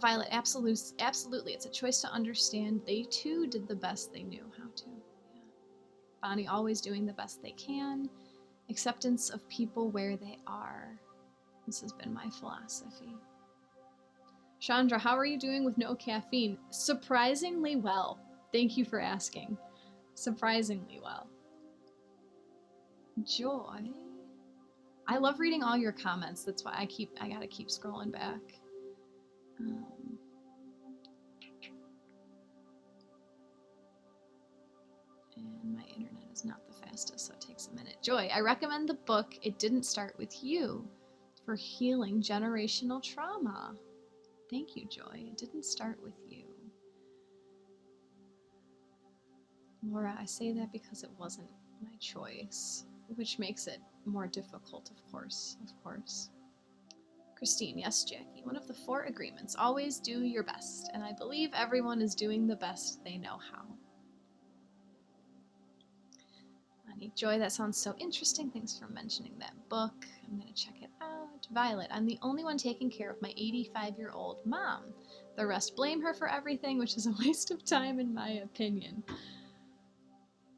Violet, absolutely. It's a choice to understand they too did the best they knew how to. Yeah. Bonnie, always doing the best they can. Acceptance of people where they are. This has been my philosophy. Chandra, how are you doing with no caffeine? Surprisingly well. Thank you for asking. Surprisingly well. Joy. I love reading all your comments. That's why I gotta keep scrolling back. And my internet is not the fastest, so it takes a minute. Joy, I recommend the book It Didn't Start With You for healing generational trauma. Thank you, Joy. It didn't start with you. Laura, I say that because it wasn't my choice, which makes it more difficult, of course. Christine, yes, Jackie. One of the 4 agreements, always do your best, and I believe everyone is doing the best they know how. Joy, that sounds so interesting. Thanks for mentioning that book. I'm going to check it out. Violet, I'm the only one taking care of my 85-year-old mom. The rest blame her for everything, which is a waste of time in my opinion.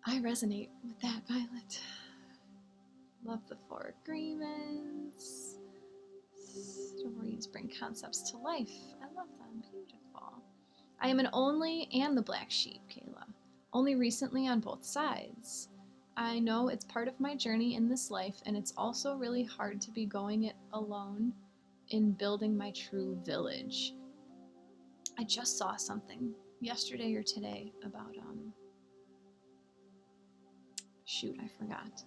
I resonate with that, Violet. Love the 4 agreements. Stories bring concepts to life. I love them. Beautiful. I am an only and the black sheep, Kayla. Only recently on both sides. I know it's part of my journey in this life, and it's also really hard to be going it alone in building my true village. I just saw something yesterday or today about, shoot, I forgot.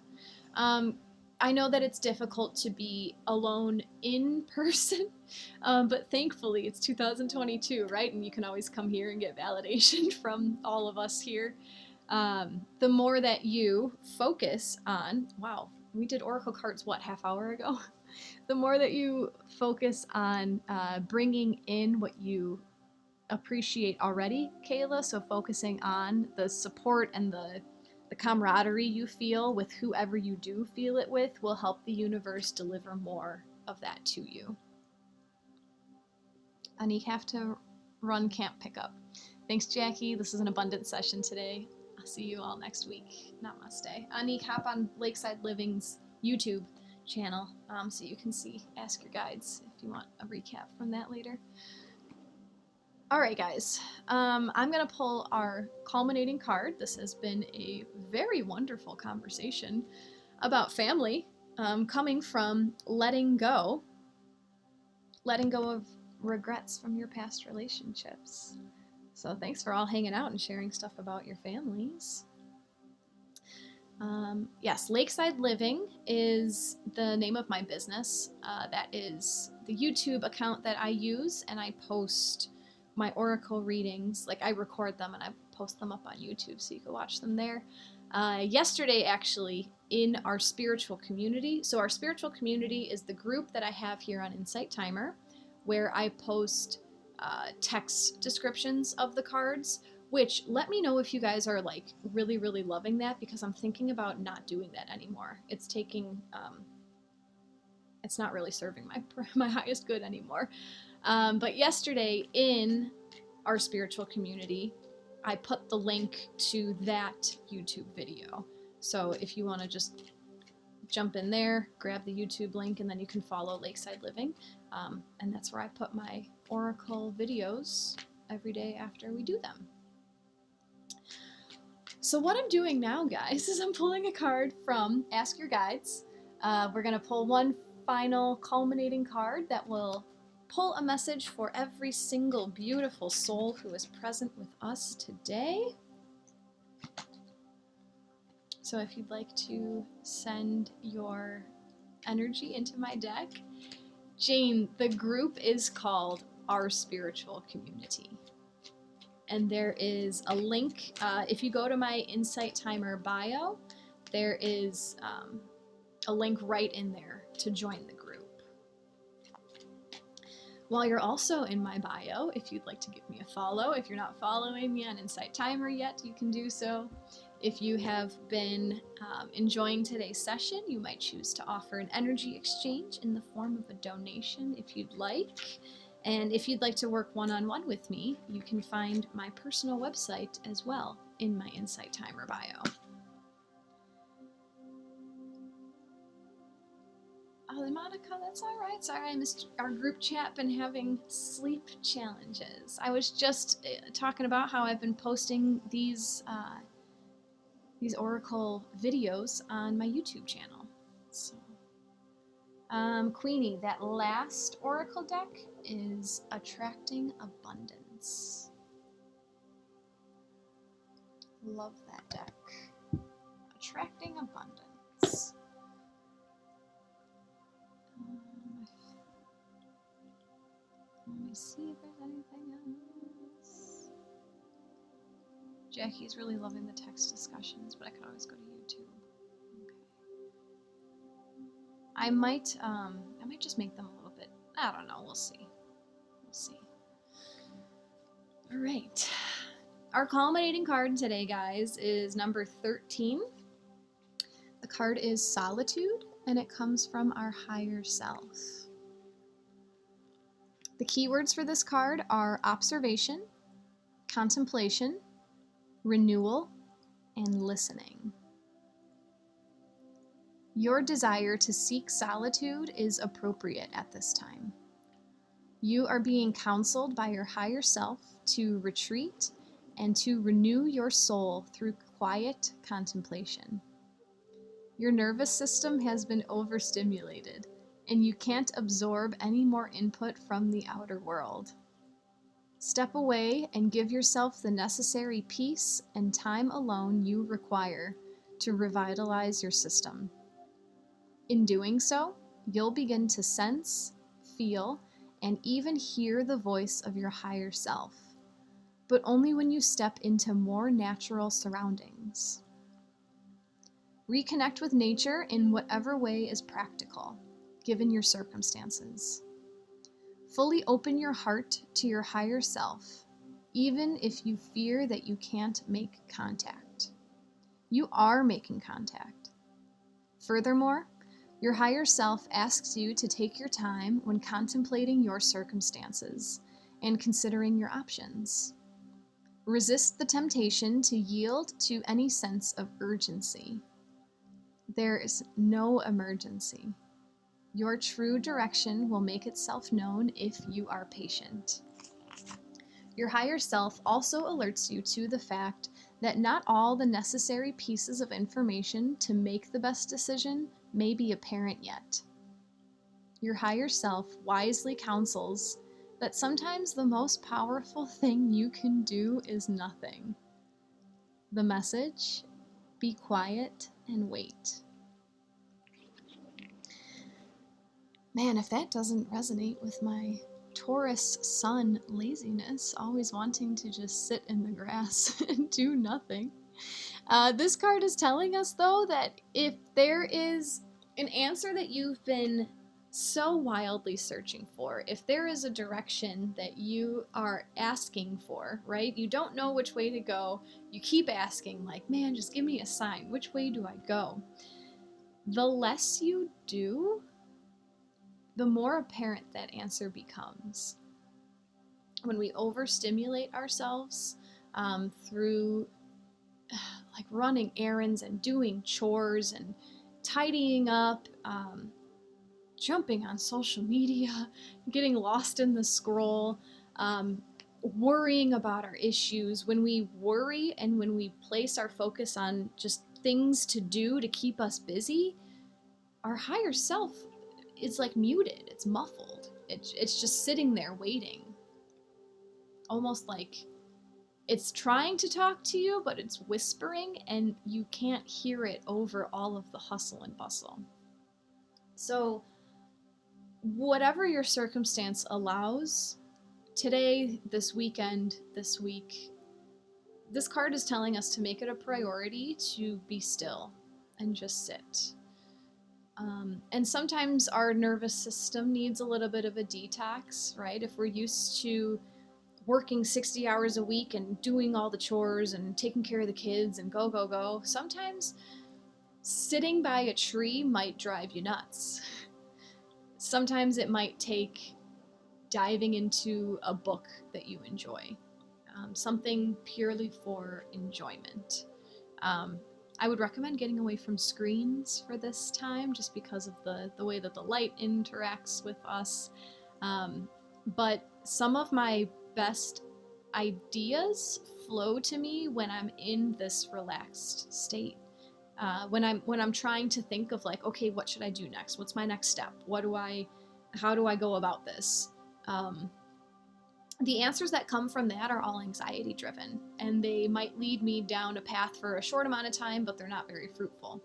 I know that it's difficult to be alone in person, but thankfully it's 2022, right? And you can always come here and get validation from all of us here. The more that you focus on, wow, we did oracle cards, what, half hour ago? The more that you focus on bringing in what you appreciate already, Kayla, so focusing on the support and the camaraderie you feel with whoever you do feel it with will help the universe deliver more of that to you. And you have to run camp pickup. Thanks, Jackie. This is an abundant session today. I'll see you all next week. Namaste. Anik, hop on Lakeside Living's YouTube channel so you can see Ask Your Guides if you want a recap from that later. All right, guys. I'm going to pull our culminating card. This has been a very wonderful conversation about family coming from letting go of regrets from your past relationships. So thanks for all hanging out and sharing stuff about your families. Yes, Lakeside Living is the name of my business. That is the YouTube account that I use, and I post my oracle readings. Like, I record them and I post them up on YouTube so you can watch them there. Yesterday, actually, in our spiritual community. So our spiritual community is the group that I have here on Insight Timer, where I post text descriptions of the cards, which, let me know if you guys are like really, really loving that, because I'm thinking about not doing that anymore. It's taking, it's not really serving my highest good anymore. But yesterday in our spiritual community, I put the link to that YouTube video. So if you want to just jump in there, grab the YouTube link, and then you can follow Lakeside Living. And that's where I put my oracle videos every day after we do them. So what I'm doing now, guys, is I'm pulling a card from Ask Your Guides. We're going to pull one final culminating card that will pull a message for every single beautiful soul who is present with us today. So if you'd like to send your energy into my deck, Jane, the group is called Our Spiritual Community. and there is a link. If you go to my Insight Timer bio, there is a link right in there to join the group. While you're also in my bio, if you'd like to give me a follow, if you're not following me on Insight Timer yet, you can do so. If you have been enjoying today's session, you might choose to offer an energy exchange in the form of a donation if you'd like. And if you'd like to work one-on-one with me, you can find my personal website as well in my Insight Timer bio. Oh, Monica, that's all right. Sorry, I missed our group chat. Been having sleep challenges. I was just talking about how I've been posting these oracle videos on my YouTube channel. So, Queenie, that last oracle deck is Attracting Abundance. Love that deck. Attracting Abundance. Let me see if there's anything else. Jackie's really loving the text discussions, but I could always go to YouTube. Okay. I might just make them a little bit. I don't know. We'll see. We'll see. All right. Our culminating card today, guys, is number 13. The card is Solitude, and it comes from our higher self. The keywords for this card are observation, contemplation, renewal, and listening. Your desire to seek solitude is appropriate at this time. You are being counseled by your higher self to retreat and to renew your soul through quiet contemplation. Your nervous system has been overstimulated, and you can't absorb any more input from the outer world. Step away and give yourself the necessary peace and time alone you require to revitalize your system. In doing so, you'll begin to sense, feel, and even hear the voice of your higher self, but only when you step into more natural surroundings. Reconnect with nature in whatever way is practical, given your circumstances. Fully open your heart to your higher self, even if you fear that you can't make contact. You are making contact. Furthermore, your higher self asks you to take your time when contemplating your circumstances and considering your options. Resist the temptation to yield to any sense of urgency. There is no emergency. Your true direction will make itself known if you are patient. Your higher self also alerts you to the fact that not all the necessary pieces of information to make the best decision may be apparent yet. Your higher self wisely counsels that sometimes the most powerful thing you can do is nothing. The message: be quiet and wait. Man, if that doesn't resonate with my Taurus sun laziness, always wanting to just sit in the grass and do nothing. This card is telling us, though, that if there is an answer that you've been so wildly searching for, if there is a direction that you are asking for, right? You don't know which way to go. You keep asking, like, man, just give me a sign. Which way do I go? The less you do, the more apparent that answer becomes. When we overstimulate ourselves through like running errands and doing chores and tidying up, jumping on social media, getting lost in the scroll, worrying about our issues, when we worry and when we place our focus on just things to do to keep us busy, our higher self is like muted, it's muffled. It's just sitting there waiting. Almost like it's trying to talk to you, but it's whispering and you can't hear it over all of the hustle and bustle. So whatever your circumstance allows, today, this weekend, this week, This card is telling us to make it a priority to be still and just sit. And sometimes our nervous system needs a little bit of a detox, right? If we're used to working 60 hours a week and doing all the chores and taking care of the kids and go, go, go, sometimes sitting by a tree might drive you nuts. Sometimes it might take diving into a book that you enjoy, something purely for enjoyment. I would recommend getting away from screens for this time just because of the way that the light interacts with us. But some of my best ideas flow to me when I'm in this relaxed state. When I'm trying to think of like, okay, what should I do next? What's my next step? How do I go about this? The answers that come from that are all anxiety driven, and they might lead me down a path for a short amount of time, but they're not very fruitful.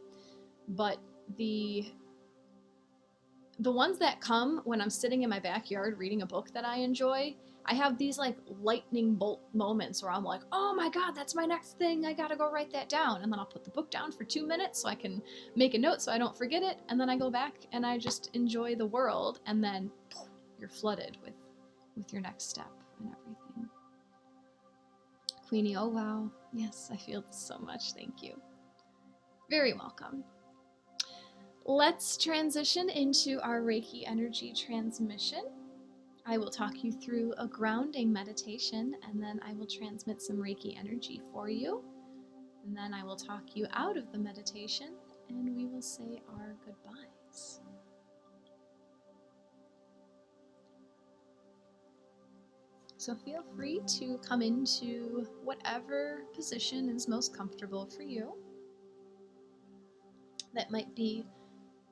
But the ones that come when I'm sitting in my backyard reading a book that I enjoy, I have these like lightning bolt moments where I'm like, oh my God, that's my next thing. I gotta go write that down. And then I'll put the book down for 2 minutes so I can make a note so I don't forget it. And then I go back and I just enjoy the world. And then poof, you're flooded with your next step and everything. Queenie, oh wow. Yes, I feel this so much. Thank you. Very welcome. Let's transition into our Reiki energy transmission. I will talk you through a grounding meditation, and then I will transmit some Reiki energy for you. And then I will talk you out of the meditation, and we will say our goodbyes. So feel free to come into whatever position is most comfortable for you. That might be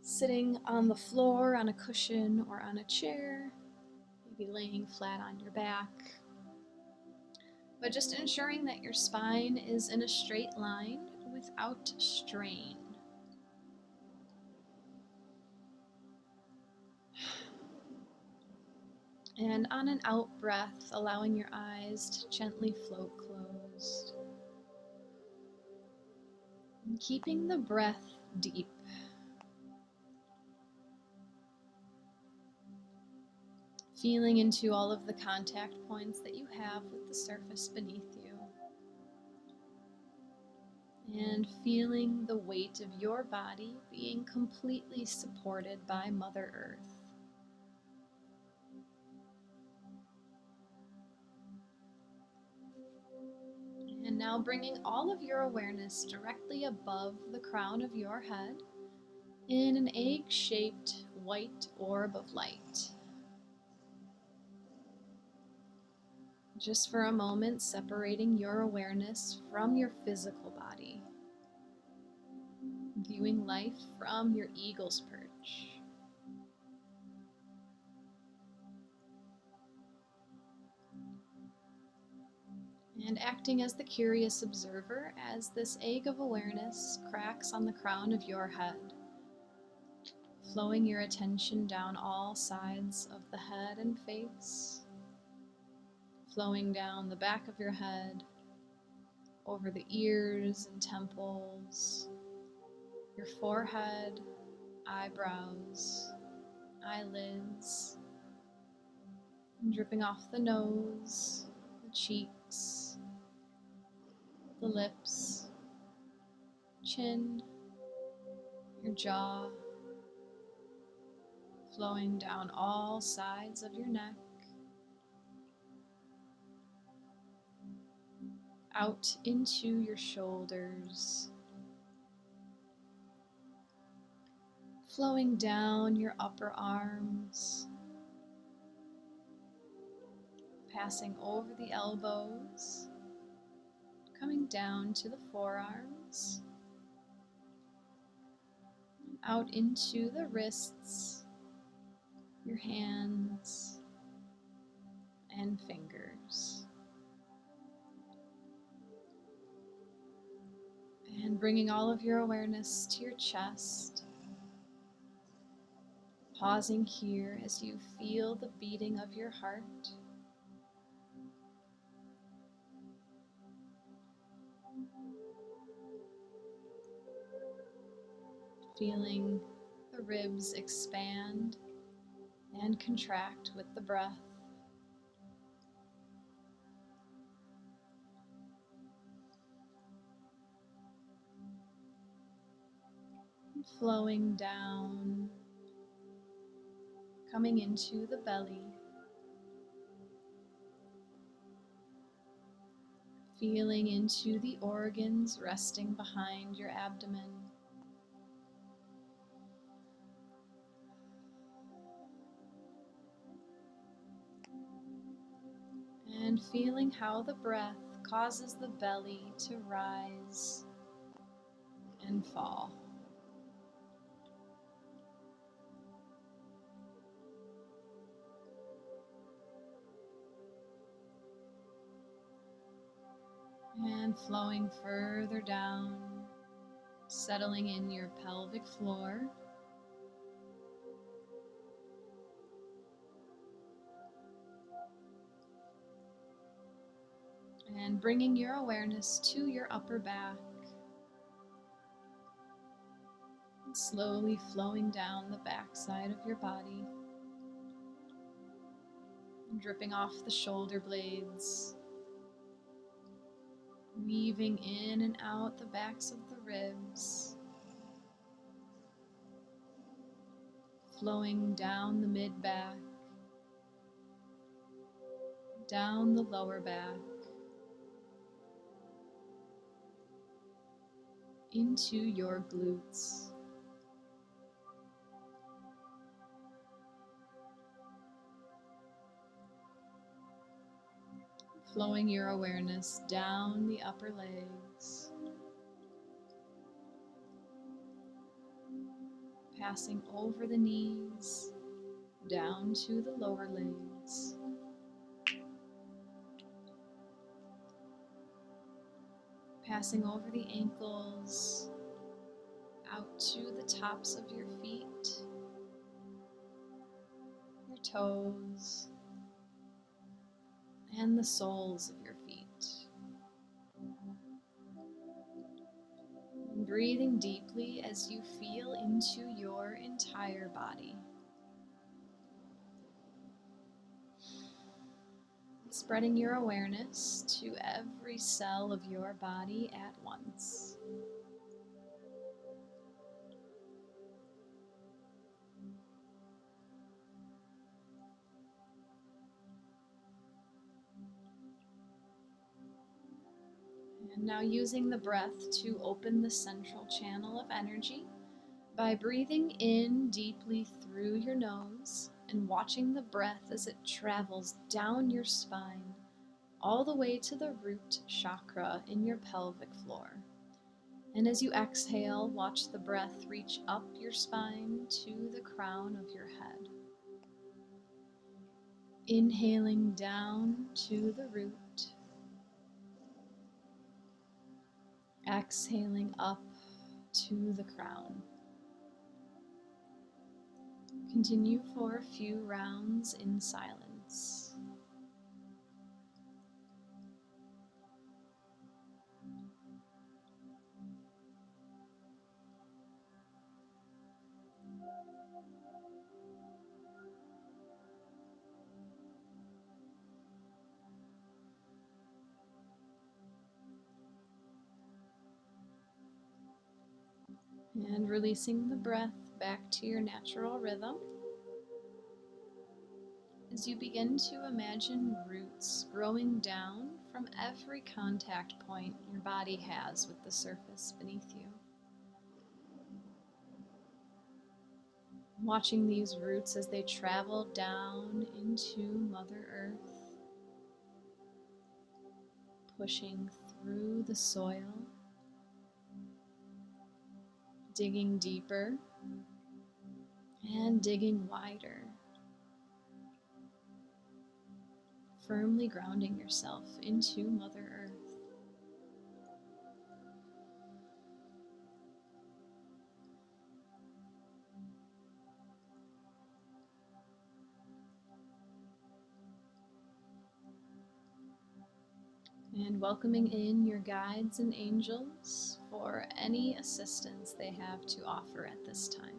sitting on the floor, on a cushion, or on a chair, maybe laying flat on your back. But just ensuring that your spine is in a straight line without strain. And on an out breath, allowing your eyes to gently float closed. And keeping the breath deep. Feeling into all of the contact points that you have with the surface beneath you. And feeling the weight of your body being completely supported by Mother Earth. And now bringing all of your awareness directly above the crown of your head in an egg-shaped white orb of light. Just for a moment, separating your awareness from your physical body. Viewing life from your eagle's perch. And acting as the curious observer as this egg of awareness cracks on the crown of your head, flowing your attention down all sides of the head and face, flowing down the back of your head, over the ears and temples, your forehead, eyebrows, eyelids, and dripping off the nose, the cheeks, the lips, chin, your jaw, flowing down all sides of your neck, out into your shoulders, flowing down your upper arms, passing over the elbows, coming down to the forearms, out into the wrists, your hands, and fingers. And bringing all of your awareness to your chest, pausing here as you feel the beating of your heart. feeling the ribs expand and contract with the breath. Flowing down, coming into the belly, feeling into the organs resting behind your abdomen. And feeling how the breath causes the belly to rise and fall. And flowing further down, settling in your pelvic floor. And bringing your awareness to your upper back. And slowly flowing down the backside of your body. Dripping off the shoulder blades. Weaving in and out the backs of the ribs. Flowing down the mid-back. Down the lower back. Into your glutes. Flowing your awareness down the upper legs. Passing over the knees, down to the lower legs. Passing over the ankles, out to the tops of your feet, your toes, and the soles of your feet. And breathing deeply as you feel into your entire body. Spreading your awareness to every cell of your body at once. And now using the breath to open the central channel of energy by breathing in deeply through your nose and watching the breath as it travels down your spine all the way to the root chakra in your pelvic floor. And as you exhale, watch the breath reach up your spine to the crown of your head. Inhaling down to the root. Exhaling up to the crown. Continue for a few rounds in silence. And releasing the breath back to your natural rhythm. As you begin to imagine roots growing down from every contact point your body has with the surface beneath you. Watching these roots as they travel down into Mother Earth, pushing through the soil, digging deeper and digging wider, firmly grounding yourself into Mother Earth. And welcoming in your guides and angels for for any assistance they have to offer at this time.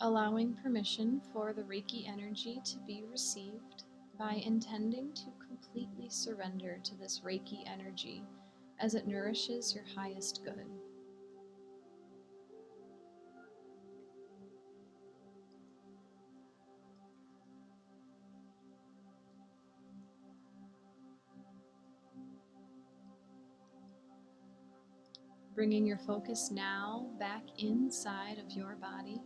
Allowing permission for the Reiki energy to be received by intending to completely surrender to this Reiki energy as it nourishes your highest good. Bringing your focus now back inside of your body,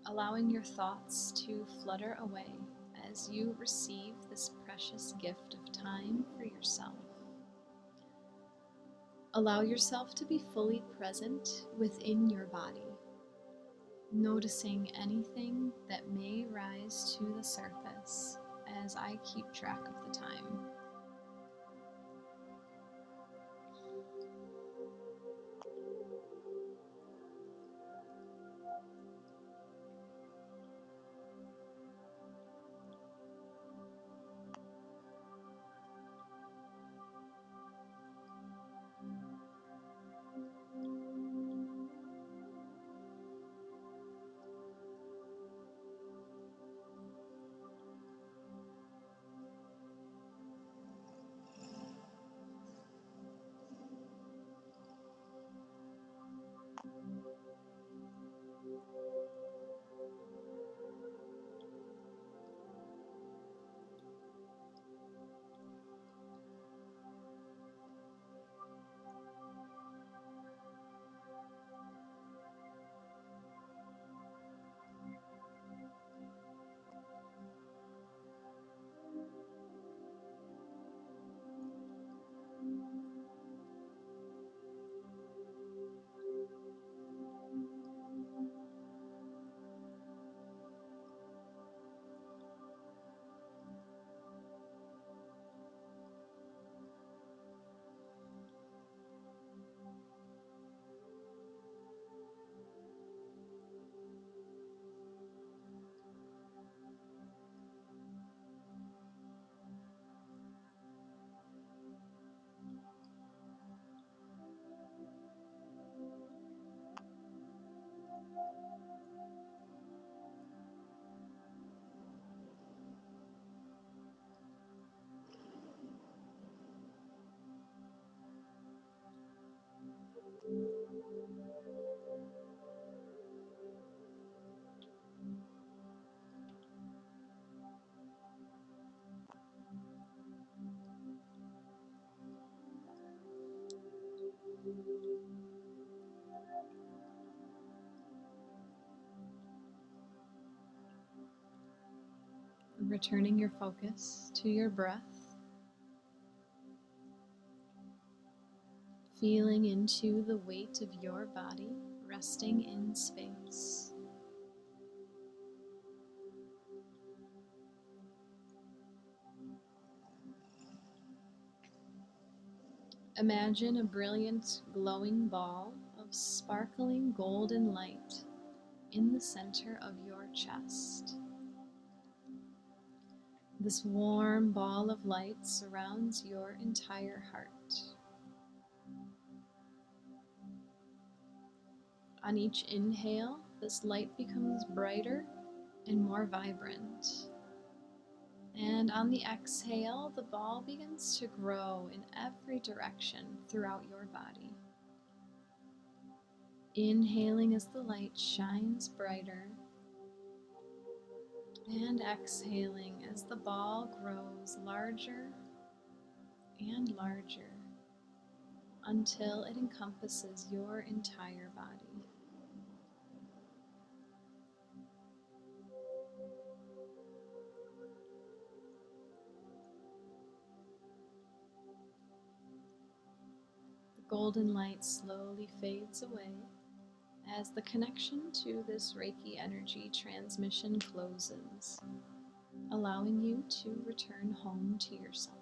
allowing your thoughts to flutter away as you receive this precious gift of time for yourself. Allow yourself to be fully present within your body, noticing anything that may rise to the surface as I keep track of the time. Returning your focus to your breath, feeling into the weight of your body resting in space. Imagine a brilliant, glowing ball of sparkling golden light in the center of your chest. This warm ball of light surrounds your entire heart. On each inhale, this light becomes brighter and more vibrant. And on the exhale, the ball begins to grow in every direction throughout your body. Inhaling as the light shines brighter, and exhaling as the ball grows larger and larger until it encompasses your entire body. The golden light slowly fades away, as the connection to this Reiki energy transmission closes, allowing you to return home to yourself.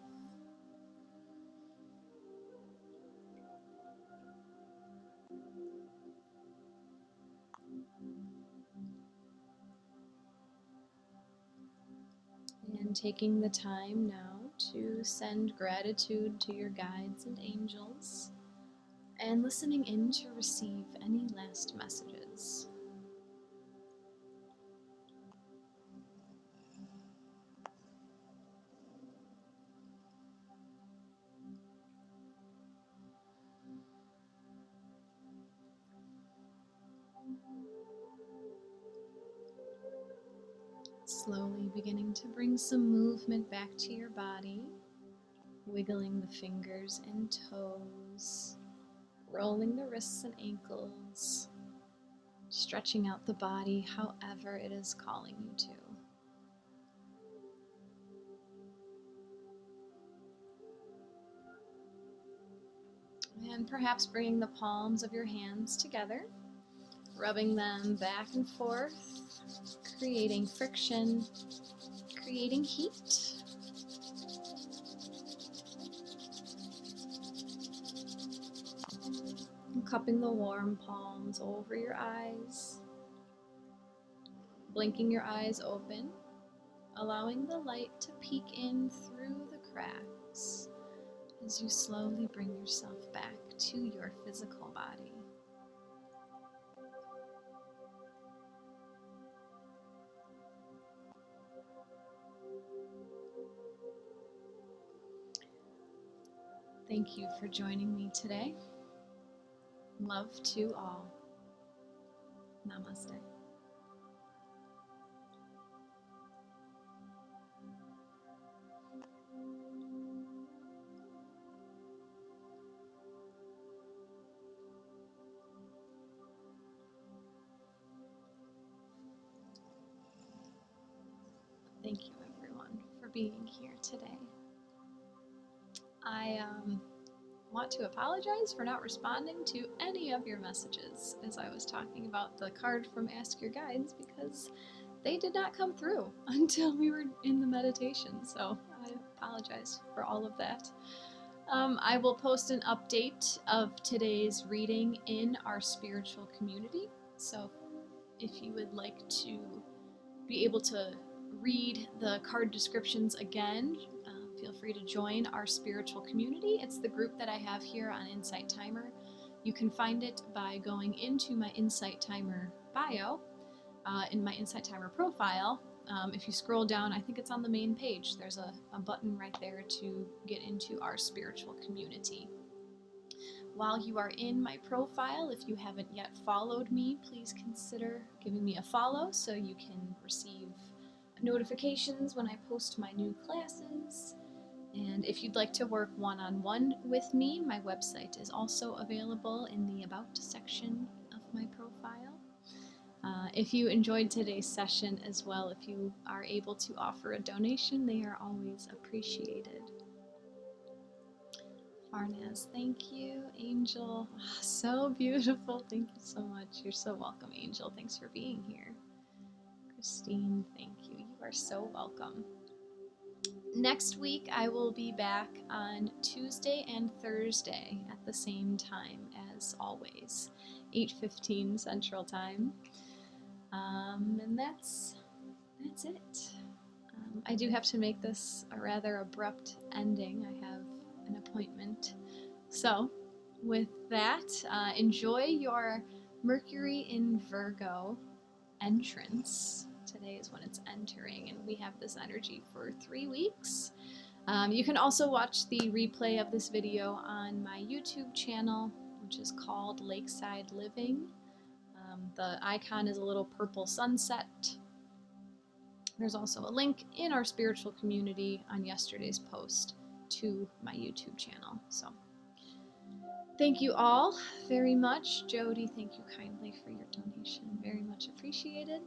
And taking the time now to send gratitude to your guides and angels, and listening in to receive any last messages. Slowly beginning to bring some movement back to your body, wiggling the fingers and toes, rolling the wrists and ankles, stretching out the body however it is calling you to. And perhaps bringing the palms of your hands together, rubbing them back and forth, creating friction, creating heat. And cupping the warm palms over your eyes, blinking your eyes open, allowing the light to peek in through the cracks as you slowly bring yourself back to your physical body. Thank you for joining me today. Love to all. Namaste. Thank you, everyone, for being here today. I want to apologize for not responding to any of your messages as I was talking about the card from Ask Your Guides, because they did not come through until we were in the meditation, so I apologize for all of that. I will post an update of today's reading in our spiritual community, so if you would like to be able to read the card descriptions again, feel free to join our spiritual community. It's the group that I have here on Insight Timer. You can find it by going into my Insight Timer bio, in my Insight Timer profile. If you scroll down, I think it's on the main page. There's a button right there to get into our spiritual community. While you are in my profile, if you haven't yet followed me, please consider giving me a follow so you can receive notifications when I post my new classes. And if you'd like to work one-on-one with me, my website is also available in the About section of my profile. If you enjoyed today's session as well, if you are able to offer a donation, they are always appreciated. Farnaz, thank you. Angel, so beautiful. Thank you so much. You're so welcome, Angel. Thanks for being here. Christine, thank you. You are so welcome. Next week, I will be back on Tuesday and Thursday at the same time as always, 8:15 Central Time. And that's it. I do have to make this a rather abrupt ending. I have an appointment. So, with that, enjoy your Mercury in Virgo entrance. Today is when it's entering, and we have this energy for 3 weeks. You can also watch the replay of this video on my YouTube channel, which is called Lakeside Living. The icon is a little purple sunset. There's also a link in our spiritual community on yesterday's post to my YouTube channel. So thank you all very much. Jody, thank you kindly for your donation. Very much appreciated.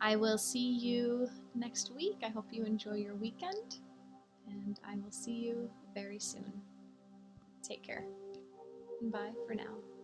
I will see you next week. I hope you enjoy your weekend, and I will see you very soon. Take care. Bye for now.